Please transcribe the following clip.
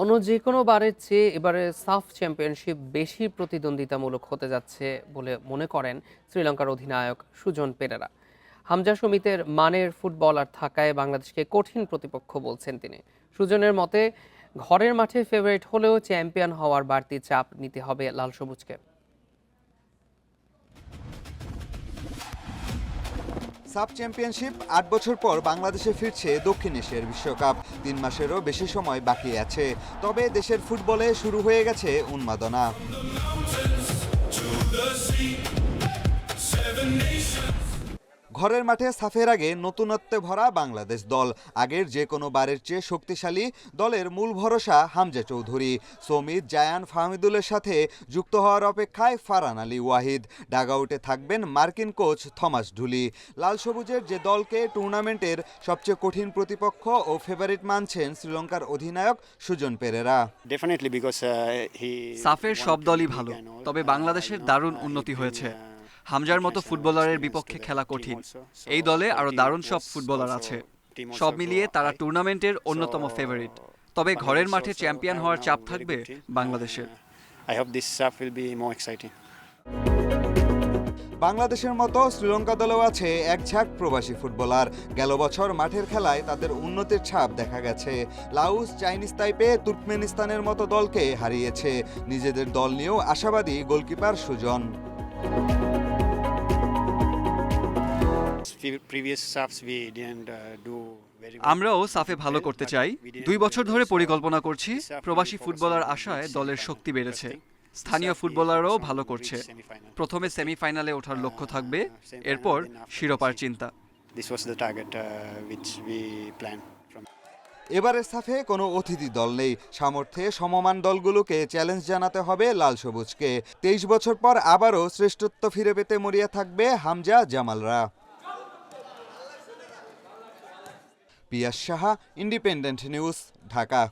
অন্য যেকোনো বারের চেয়ে এবারে সাফ চ্যাম্পিয়নশিপ বেশি প্রতিদ্বন্দ্বিতামূলক হতে যাচ্ছে বলে মনে করেন শ্রীলঙ্কার অধিনায়ক সুজন পেরেরা। হামজা সমিতের মানের ফুটবলার থাকায় বাংলাদেশকে কঠিন প্রতিপক্ষ বলছেন তিনি। সুজনের মতে ঘরের মাঠে ফেভারিট হলেও চ্যাম্পিয়ন হওয়ার বাড়তি চাপ নিতে হবে লাল সবুজকে। সাব চ্যাম্পিয়নশিপ ৮ বছর পর বাংলাদেশে ফিরছে দক্ষিণ এশিয়ার বিশ্বকাপ। ৩ মাসেরও বেশি সময় বাকি আছে, তবে দেশের ফুটবলে শুরু হয়ে গেছে উন্মাদনা। ঘরের মাঠে সাফের আগে নতুনত্বে ভরা বাংলাদেশ দল। আগের যে কোনো বারের চেয়ে শক্তিশালী দলের মূল ভরসা হামজা চৌধুরী। সমিত, জায়ান, ফাহমিদুলের সাথে যুক্ত হওয়ার অপেক্ষায় ফারহান আলী ওয়াহিদ। ডাগআউটে থাকবেন মার্কিন কোচ থমাস ঢুলি। লাল সবুজের যে দলকে টুর্নামেন্টের সবচেয়ে কঠিন প্রতিপক্ষ ও ফেভারিট মানছেন শ্রীলঙ্কার অধিনায়ক সুজন পেরেরা। সাফের সব দলই ভালো, তবে বাংলাদেশের দারুণ উন্নতি হয়েছে। হামজার মতো ফুটবলারের বিপক্ষে খেলা কঠিন। এই দলে আরো দারুণ সব ফুটবলার আছে। সব মিলিয়ে তারা টুর্নামেন্টের অন্যতম ফেভারিট। তবে ঘরের মাঠে চ্যাম্পিয়ন হওয়ার চাপ থাকবে বাংলাদেশের। বাংলাদেশের মতো শ্রীলঙ্কা দলেও আছে এক ঝাঁক প্রবাসী ফুটবলার। গেল বছর মাঠের খেলায় তাদের উন্নতির ছাপ দেখা গেছে। লাউস, চাইনিজ তাইপে, তুর্কমেনিস্তানের মতো দলকে হারিয়েছে। নিজেদের দল নিয়েও আশাবাদী গোলকিপার সুজন। আমরাও সাফে ভালো করতে চাই। 2 বছর ধরে পরিকল্পনা করছি। প্রবাসী ফুটবলার আশায় দলের শক্তি বেড়েছে। স্থানীয় ফুটবলারও ভালো করছে। প্রথমে সেমিফাইনালে ওঠার লক্ষ্য থাকবে, এরপর শিরোপার চিন্তা। এবারের সাফে কোনো অতিথি দল নেই। সামর্থ্যে সমমান দলগুলোকে চ্যালেঞ্জ জানাতে হবে লাল সবুজকে। 23 বছর পর আবারও শ্রেষ্ঠত্ব ফিরে পেতে মরিয়া থাকবে হামজা, জামালরা। পিয়াস সাহা, ইন্ডিপেন্ডেন্ট নিউজ, ঢাকা।